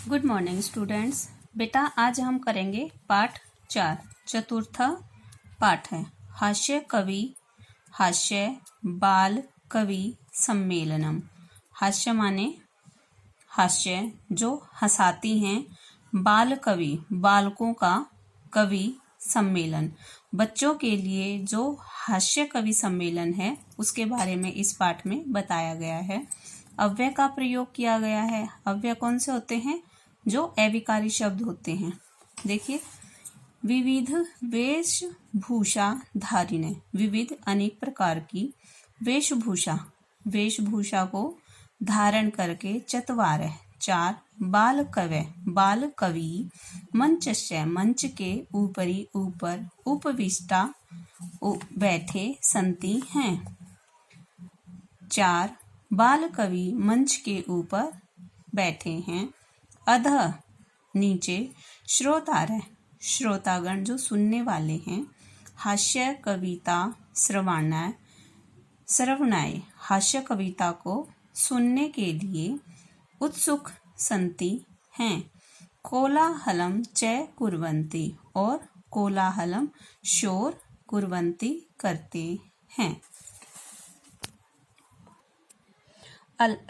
Good morning students. बेटा आज हम करेंगे पाठ 4। चतुर्थ पाठ है हास्य कवि हास्य बाल कवि सम्मेलनम। हास्य माने हास्य जो हंसाती हैं, बाल कवि बालकों का, कवि सम्मेलन बच्चों के लिए जो हास्य कवि सम्मेलन है उसके बारे में इस पाठ में बताया गया है। अव्यय का प्रयोग किया गया है। अव्यय कौन से होते हैं? जो अविकारी शब्द होते हैं। देखिए, विविध वेशभूषा धारिणे, विविध अनेक प्रकार की वेशभूषा, वेशभूषा को धारण करके चत्वार 4 बाल कवि मंचस्य मंच के ऊपरी ऊपर उपविष्टा बैठे संति हैं। 4 बाल कवि मंच के ऊपर बैठे हैं। अधः नीचे श्रोतारः श्रोतागण जो सुनने वाले हैं। हास्य कविता श्रवणाय हास्य कविता को सुनने के लिए उत्सुक संति हैं। कोलाहलम च कुर्वन्ति और कोलाहलम शोर कुर्वन्ति करते हैं।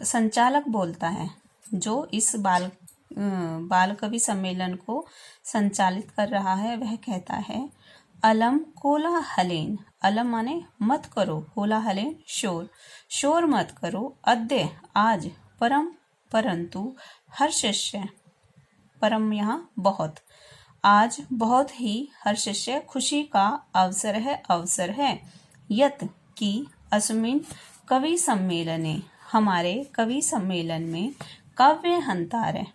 संचालक बोलता है, जो इस बाल कवि सम्मेलन को संचालित कर रहा है वह कहता है, अलम कोलाहलेन, अलम माने मत करो, कोलाहलेन शोर मत करो, अद्य आज, परम परंतु, हर्षस्य, परम यहाँ बहुत, आज बहुत ही हर्षस्य खुशी का अवसर है, यत की अस्मिन् कवि सम्मेलने, हमारे कवि सम्मेलन में काव्य हंतार,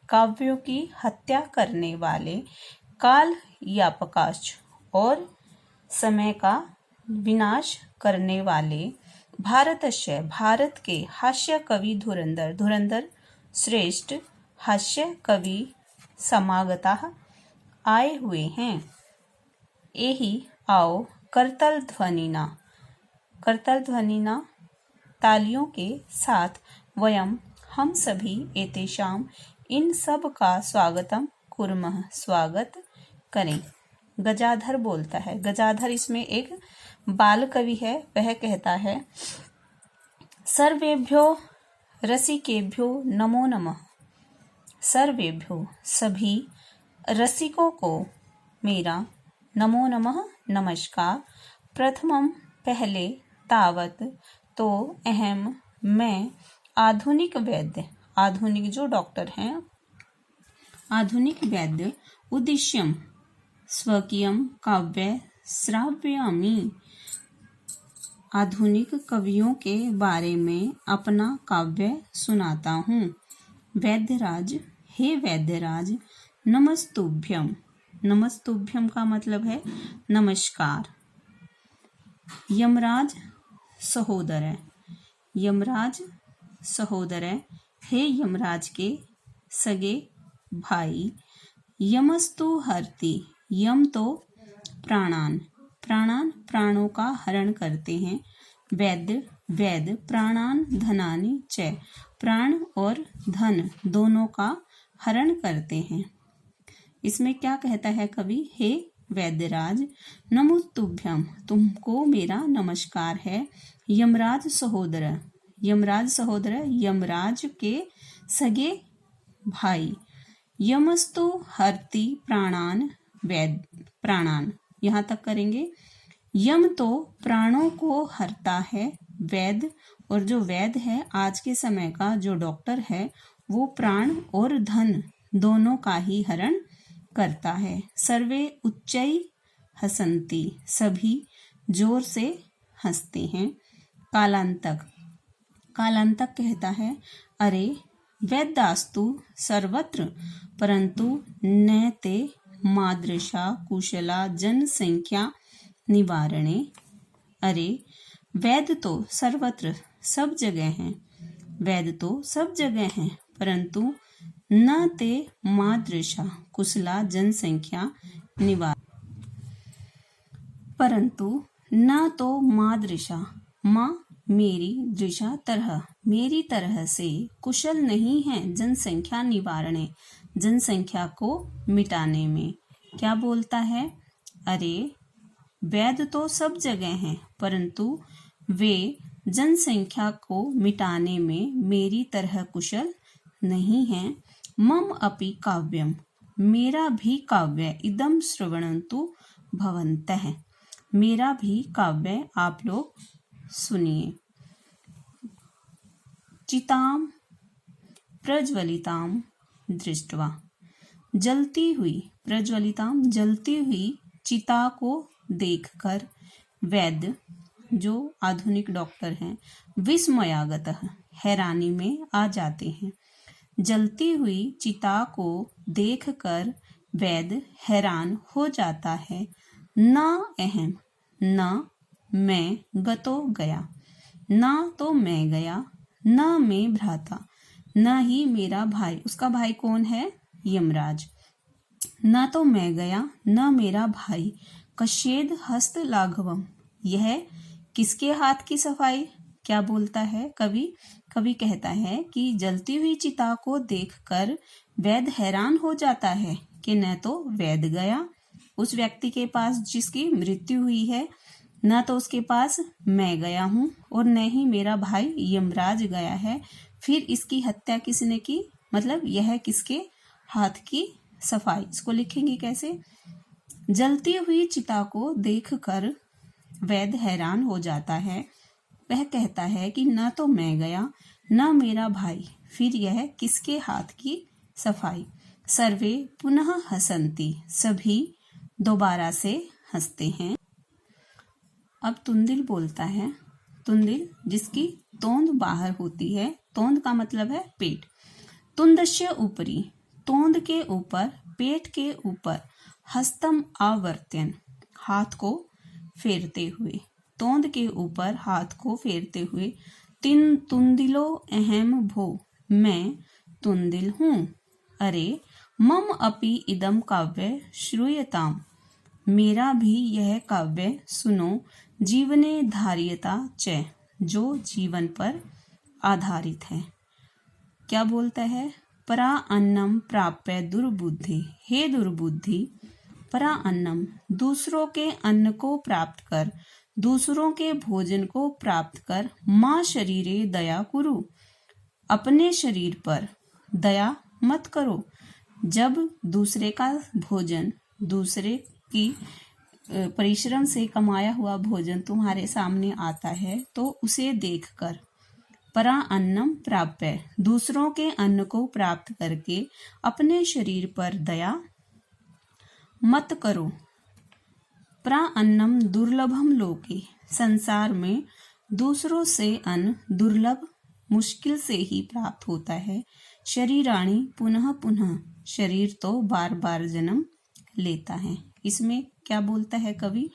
काव्यों की हत्या करने वाले, काल यापकाश और समय का विनाश करने वाले, भारतस्य भारत के, हास्य कवि धुरंधर श्रेष्ठ हास्य कवि समागताः आए हुए हैं। एहि आओ करतल ध्वनिना तालियों के साथ, वयम हम सभी, एतेषाम इन सब का स्वागतम कुर्मः स्वागत करें। गजाधर बोलता है, गजाधर इसमें एक बाल कवि है, वह कहता है, सर्वेभ्यो रसिकेभ्यो नमो नमः, सर्वेभ्यो सभी रसिकों को मेरा नमो नमः नमस्कार। प्रथमम पहले, तावत तो, अहम मैं, आधुनिक वैद्य, आधुनिक जो डॉक्टर हैं, आधुनिक वैद्य, उद्देश्यम स्वकीयम काव्य श्राव्यामि, आधुनिक कवियों के बारे में अपना काव्य सुनाता हूँ। वैद्यराज, हे वैद्यराज, नमस्तुभ्यम, नमस्तुभ्यम का मतलब है नमस्कार। यमराज सहोदर, यमराज सहोदर, हे यमराज के सगे भाई। यमस्तु हरति, यम तो प्राणान प्राणों का हरण करते हैं। वैद्य प्राणान धनानि च, प्राण और धन दोनों का हरण करते हैं। इसमें क्या कहता है कवि? हे वैद्यराज, नमोस्तुभ्यम, तुमको मेरा नमस्कार है। यमराज सहोदर, यमराज के सगे भाई। यमस्तु हरति प्राणान, प्राणान यहाँ तक करेंगे। यम तो प्राणों को हरता है, वैद्य, और जो वैद्य है आज के समय का जो डॉक्टर है वो प्राण और धन दोनों का ही हरण करता है। सर्वे उच्चै हसन्ति, सभी जोर से हंसते हैं। कालांतक कहता है, अरे वैद्यास्तु सर्वत्र, परंतु न ते मादृशा कुशला जनसंख्या निवारणे। अरे वैद्य तो सर्वत्र सब जगह हैं, वैद्य तो सब जगह हैं, परंतु न ते मादृशा कुशला जनसंख्या निवार, परंतु न तो मादृशा, माँ मेरी, दृशा तरह, मेरी तरह से, कुशल नहीं है, जनसंख्या निवारणे जनसंख्या को मिटाने में। क्या बोलता है? अरे वैद्य तो सब जगह हैं, परंतु वे जनसंख्या को मिटाने में मेरी तरह कुशल नहीं हैं। मम अपि काव्यम, मेरा भी काव्य इदम श्रवणन्तु भवन्तः, मेरा भी काव्य आप लोग सुनिए। चिताम प्रज्वलिताम दृष्ट्वा, जलती हुई, प्रज्वलिताम जलती हुई चिता को देखकर वैद्य, जो आधुनिक डॉक्टर हैं, विस्मयागतः, हैरानी में आ जाते हैं। जलती हुई चिता को देखकर वैद्य हैरान हो जाता है। न अहम, न मैं, गतो गया, न तो मैं गया, न मैं भ्राता, न ही मेरा भाई। उसका भाई कौन है? यमराज। न तो मैं गया, न मेरा भाई। कशेद हस्त लाघवम, यह किसके हाथ की सफाई? क्या बोलता है कवि? कवि कहता है कि जलती हुई चिता को देखकर वैद्य हैरान हो जाता है कि न तो वैद्य गया उस व्यक्ति के पास जिसकी मृत्यु हुई है, न तो उसके पास मैं गया हूँ, और न ही मेरा भाई यमराज गया है। फिर इसकी हत्या किसने की? मतलब यह किसके हाथ की सफाई? इसको लिखेंगे कैसे? जलती हुई चिता को देखकर वैद्य हैरान हो जाता है। वह कहता है कि न तो मैं गया, न मेरा भाई, फिर यह किसके हाथ की सफाई? सर्वे पुनः हसंती, सभी दोबारा से हंसते हैं। अब तुंदिल बोलता है। तुंदिल जिसकी तोंद बाहर होती है, तोंद का मतलब है पेट। तुंदस्य ऊपरी, तोंद के ऊपर, पेट के ऊपर, हस्तम आवर्त्यन, हाथ को फेरते हुए, तोंद के ऊपर हाथ को फेरते हुए, तिन तुंदिलो अहम भो, मैं तुंदिल हूँ। अरे मम अपि इदम काव्य श्रूयताम, मेरा भी यह काव्य सुनो। जीवने धार्यता च, जो जीवन पर आधारित है। क्या बोलता है? परा अन्नम प्राप्य दुर्बुद्धि, हे दुर्बुद्धि, परा अन्नम, दूसरों के अन्न को प्राप्त कर, दूसरों के भोजन को प्राप्त कर, माँ शरीरे दया कुरु, अपने शरीर पर दया मत करो। जब दूसरे का भोजन, दूसरे की परिश्रम से कमाया हुआ भोजन तुम्हारे सामने आता है तो उसे देखकर, परा अन्नम प्राप्य, दूसरों के अन्न को प्राप्त करके अपने शरीर पर दया मत करो। परा अन्नम दुर्लभम लोके, संसार में दूसरों से अन्न दुर्लभ, मुश्किल से ही प्राप्त होता है। शरीराणि पुनः पुनः, शरीर तो बार बार जन्म लेता है। इसमें क्या बोलता है कवि?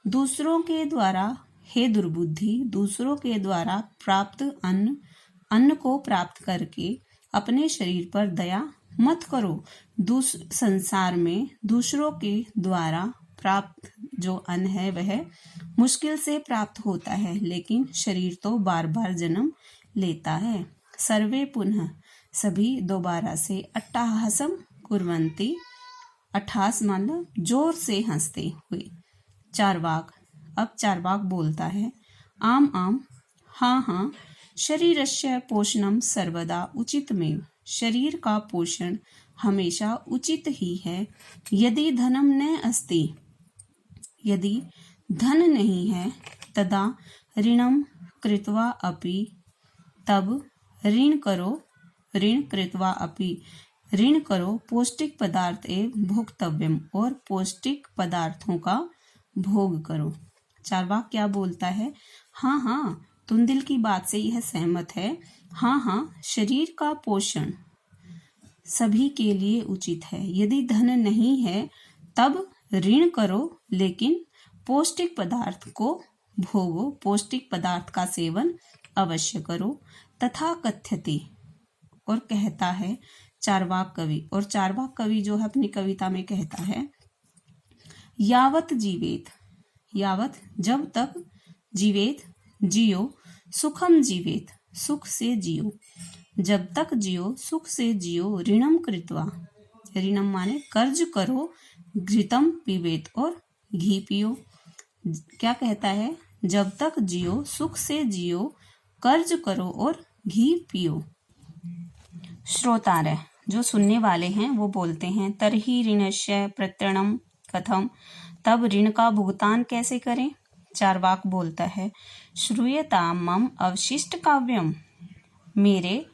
दूसरों के द्वारा, हे दुर्बुद्धि, दूसरों के द्वारा प्राप्त अन्न को प्राप्त करके अपने शरीर पर दया मत करो। संसार में दूसरों के द्वारा प्राप्त जो अन्न है वह मुश्किल से प्राप्त होता है, लेकिन शरीर तो बार बार जन्म लेता है। सर्वे पुनः, सभी दोबारा से, अट्टहासम कुर्वन्ति, अट्ठास मतलब जोर से हंसते हुए। चार्वाक, अब चार्वाक बोलता है। आम आम, हाँ हाँ, शरीरस्य पोषणम सर्वदा उचितमेव, शरीर का पोषण हमेशा उचित ही है। यदि धनम न अस्ति, यदि धन नहीं है, तदा ऋणम कृत्वा अपि, तब ऋण करो, ऋण कृत्वा अपि, ऋण करो, पौष्टिक पदार्थ एवं भोक्तव्यम, और पौष्टिक पदार्थों का भोग करो। चार्वाक क्या बोलता है? हाँ हाँ, तुंदिल की बात से यह सहमत है। हाँ हाँ, शरीर का पोषण सभी के लिए उचित है। यदि धन नहीं है तब ऋण करो, लेकिन पौष्टिक पदार्थ को भोगो, पौष्टिक पदार्थ का सेवन अवश्य करो। तथा कथ्यति, और कहता है चार्वाक कवि, और चार्वाक कवि जो है अपनी कविता में कहता है, यावत जीवेत, यावत जब तक, जीवेत जियो, सुखम जीवेत सुख से जियो, जब तक जियो सुख से जियो, ऋणम कृत्वा ऋणम माने कर्ज करो, घृतम पीबेत और घी पियो। क्या कहता है? जब तक जियो सुख से जियो, कर्ज करो और घी पियो। श्रोतारः, जो सुनने वाले हैं वो बोलते हैं, तरहि ऋणस्य प्रत्यणम कथम, तब ऋण का भुगतान कैसे करें? चार्वाक बोलता है, श्रूयताम मम अवशिष्ट काव्यम, मेरे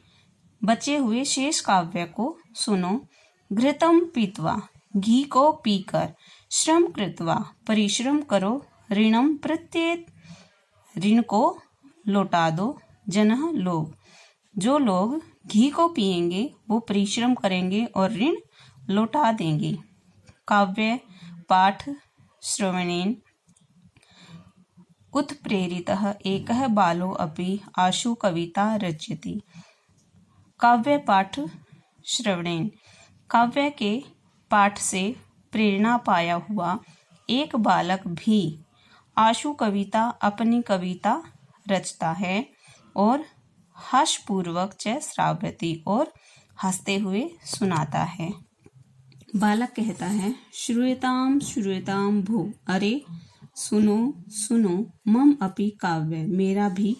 बचे हुए शेष काव्य को सुनो। घृतम पीत्वा, घी को पीकर, श्रम कृत्वा, परिश्रम करो, ऋणम प्रत्येत, ऋण को लौटा दो, जनः लोग, जो लोग घी को पिएंगे वो परिश्रम करेंगे और ऋण लौटा देंगे। काव्य पाठ श्रवणेन उत्प्रेरितः एकः बालो अपि आशु कविता रचयति। काव्य पाठ श्रवणेन, काव्य के पाठ से प्रेरणा पाया हुआ एक बालक भी आशु कविता अपनी कविता रचता है और हास्यपूर्वक च श्राव्यति, और हंसते हुए सुनाता है। बालक कहता है, श्रूयताम श्रूयताम भो, अरे सुनो सुनो, मम अपि काव्य, मेरा भी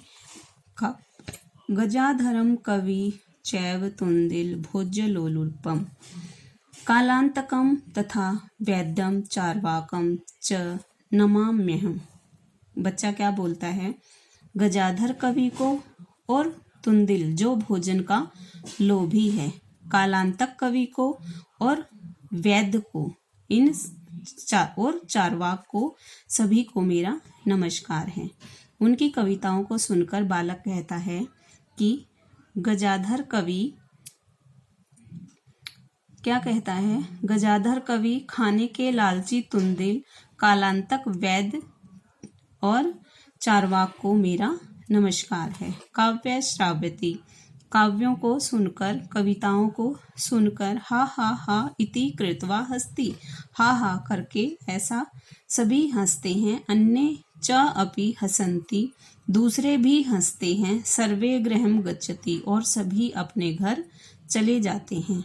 गजाधरम कवि चैव तुंदिल भोज्यलोलुपम, कालांतकम तथा वैद्यम चार्वाकम च नमाम्यहम्। बच्चा क्या बोलता है? गजाधर कवि को और तुंदिल जो भोजन का लोभी है, कालांतक कवि को और वैद्य को, इन और चार्वाक को, सभी को मेरा नमस्कार है। उनकी कविताओं को सुनकर बालक कहता है कि गजाधर कवि क्या कहता है? गजाधर कवि, खाने के लालची तुंदिल, कालांतक वैद्य और चार्वाक को मेरा नमस्कार है। काव्य श्राव्यति, काव्यों को सुनकर, कविताओं को सुनकर, हा हा हा इति कृत्वा हस्ति, हा हा करके ऐसा सभी हंसते हैं। अन्ये च अपि हसन्ति, दूसरे भी हंसते हैं। सर्वे गृहं गच्छति, और सभी अपने घर चले जाते हैं।